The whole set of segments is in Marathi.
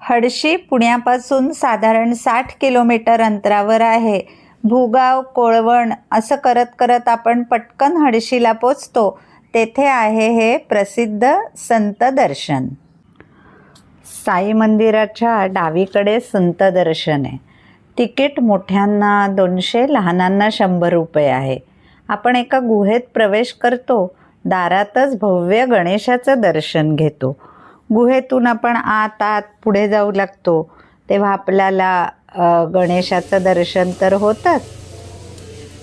हडशी पुण्यापासून साधारण 60 किलोमीटर अंतरावर आहे. भूगाव, कोळवण असं करत करत आपण पटकन हडशीला पोचतो. तेथे आहे हे प्रसिद्ध संत दर्शन. साई मंदिराच्या डावीकडे संत दर्शन आहे. तिकीट मोठ्यांना 200, लहानांना 100 रुपये आहे. आपण एका गुहेत प्रवेश करतो. दारातच भव्य गणेशाचं दर्शन घेतो. गुहेतून आपण आत पुढे जाऊ लागतो तेव्हा आपल्याला गणेशाचं दर्शन तर होतंच.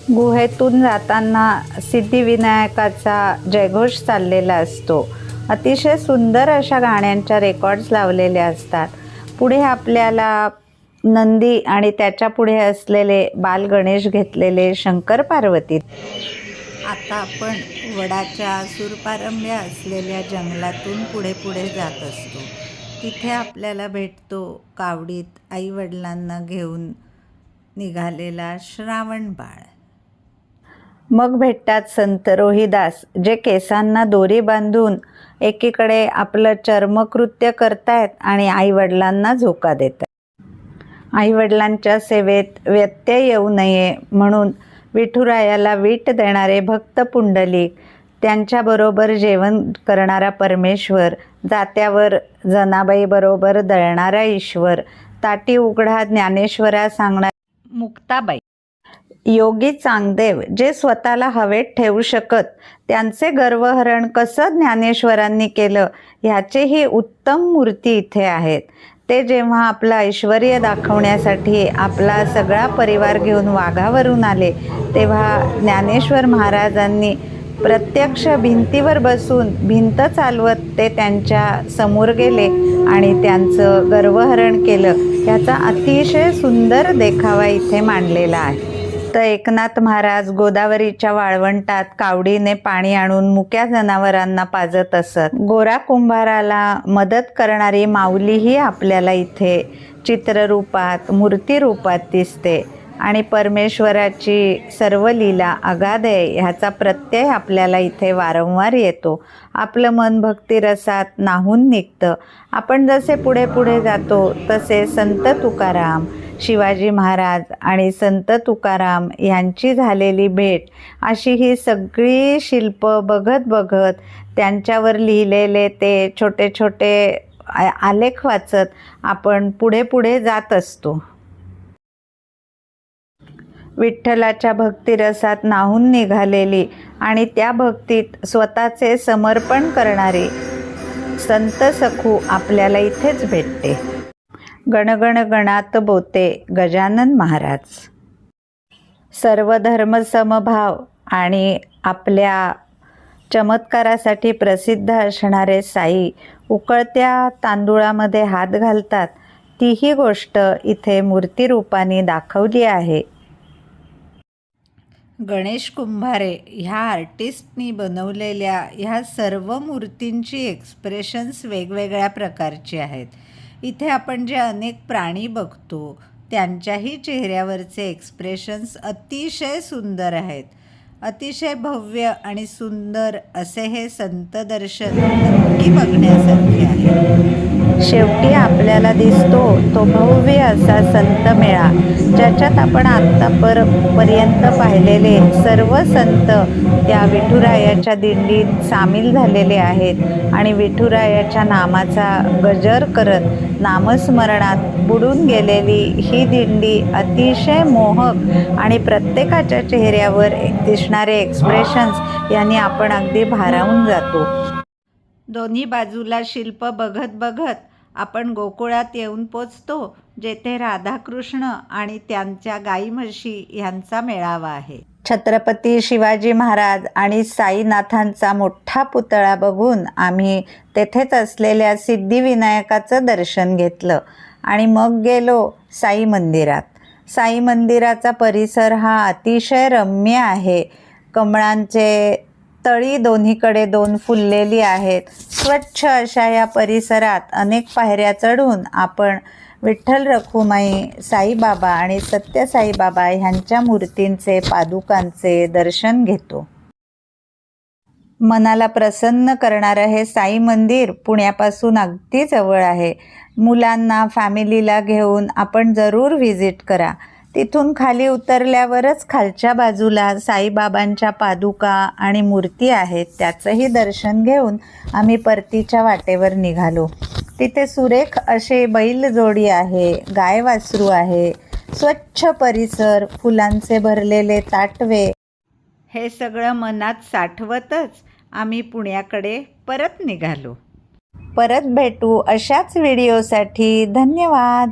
गुहेतून जाताना सिद्धिविनायकाचा जयघोष चाललेला असतो. अतिशय सुंदर अशा गाण्यांच्या रेकॉर्ड्स लावलेले असतात. पुढे आपल्याला नंदी आणि त्याच्या पुढे असलेले बाल गणेश घेतलेले शंकर पार्वती. आता आपण वडाच्या सुरपारंब्या असलेल्या जंगलातून पुढे पुढे जात असतो. तिथे आपल्याला भेटतो कावडीत आईवडिलांना घेऊन निघालेला श्रावण बाळ. मग भेटतात संत रोहिदास, जे केसांना दोरी बांधून एकीकडे आपलं चर्मकृत्य करतायत आणि आईवडिलांना झोका देतात. आईवडिलांच्या सेवेत व्यत्यय येऊ नये म्हणून विठुरायाला वीट देणारे भक्त पुंडलिक, त्यांच्याबरोबर जेवण करणारा परमेश्वर, जात्यावर जनाबाईबरोबर दळणारा ईश्वर, ताटी उघडा ज्ञानेश्वरा सांगणारी मुक्ताबाई, योगी चांगदेव जे स्वतःला हवेत ठेवू शकत, त्यांचे गर्वहरण कसं ज्ञानेश्वरांनी केलं ह्याचेही उत्तम मूर्ती इथे आहेत. ते जेव्हा आपलं ऐश्वर दाखवण्यासाठी आपला सगळा परिवार घेऊन वाघावरून आले तेव्हा ज्ञानेश्वर महाराजांनी प्रत्यक्ष भिंतीवर बसून भिंत चालवत ते त्यांच्या समोर गेले आणि त्यांचं गर्वहरण केलं. याचा अतिशय सुंदर देखावा इथे मांडलेला आहे. तर एकनाथ महाराज गोदावरीच्या वाळवंटात कावडीने पाणी आणून मुक्या जनावरांना पाजत असत. गोरा कुंभाराला मदत करणारी माऊलीही आपल्याला इथे चित्ररूपात, मूर्तिरूपात दिसते आणि परमेश्वराची सर्व लीला अगाध आहे ह्याचा प्रत्यय आपल्याला इथे वारंवार येतो. आपलं मन भक्तिरसात न्हाऊन निघतं. आपण जसे पुढे पुढे जातो तसे संत तुकाराम, शिवाजी महाराज आणि संत तुकाराम यांची झालेली भेट अशी ही सगळी शिल्प बघत बघत त्यांच्यावर लिहिलेले ते छोटे छोटे आलेख वाचत आपण पुढे पुढे जात असतो. विठ्ठलाच्या भक्तिरसात न्हाऊन निघालेली आणि त्या भक्तीत स्वतःचे समर्पण करणारी संत सखू आपल्याला इथेच भेटते. गणगण गणात बोते गजानन महाराज. सर्वधर्म समभाव आणि आपल्या चमत्कारासाठी प्रसिद्ध असणारे साई उकळत्या तांदुळामध्ये हात घालतात, तीही गोष्ट इथे मूर्तिरूपाने दाखवली आहे. गणेश कुंभारे ह्या आर्टिस्टनी बनवलेल्या ह्या सर्व मूर्तींची एक्सप्रेशन्स वेगवेगळ्या प्रकारची आहेत. इथे आपण जे अनेक प्राणी बघतो त्यांच्याही चेहऱ्यावरचे एक्सप्रेशन्स अतिशय सुंदर आहेत. अतिशय भव्य आणि सुंदर असे हे संत दर्शन नक्की बघण्यासारखे आहे. शेवटी आपल्याला दिसतो तो भव्य असा संत मेळा, ज्याच्यात आपण आत्तापर्यंत पाहिलेले सर्व संत त्या विठुरायाच्या दिंडीत सामील झालेले आहेत आणि विठुरायाच्या नामाचा गजर करत नामस्मरणात बुडून गेलेली ही दिंडी अतिशय मोहक आणि प्रत्येकाच्या चेहऱ्यावर दिसणारे एक्सप्रेशन्स यांनी आपण अगदी भारावून जातो. दोन्ही बाजूला शिल्प बघत बघत आपण गोकुळात येऊन पोचतो, जेथे राधाकृष्ण आणि त्यांच्या गाई म्हशी यांचा मेळावा आहे. छत्रपती शिवाजी महाराज आणि साईनाथांचा मोठा पुतळा बघून आम्ही तेथेच असलेल्या सिद्धिविनायकाचं दर्शन घेतलं आणि मग गेलो साई मंदिरात. साई मंदिराचा परिसर हा अतिशय रम्य आहे. कमळांचे तळी दोन्हीकडे 2 फुललेली आहेत. स्वच्छ अशा या परिसरात अनेक पायऱ्या चढून आपण विठ्ठल रखुमाई, साईबाबा आणि सत्य साईबाबा ह्यांच्या मूर्तींचे, पादुकांचे दर्शन घेतो. मनाला प्रसन्न करणारं हे साई मंदिर पुण्यापासून अगदी जवळ आहे. मुलांना, फॅमिलीला घेऊन आपण जरूर व्हिजिट करा. तिथून खाली उतरल्यावरच खालच्या बाजूला साईबाबांच्या पादुका आणि मूर्ती आहेत. त्याचंही दर्शन घेऊन आम्ही परतीच्या वाटेवर निघालो. तिथे सुरेख असे बैलजोडी आहे, गाय वासरू आहे, स्वच्छ परिसर, फुलांचे भरलेले ताटवे. हे सगळं मनात साठवतच आम्ही पुण्याकडे परत निघालो. परत भेटू अशाच व्हिडिओसाठी. धन्यवाद.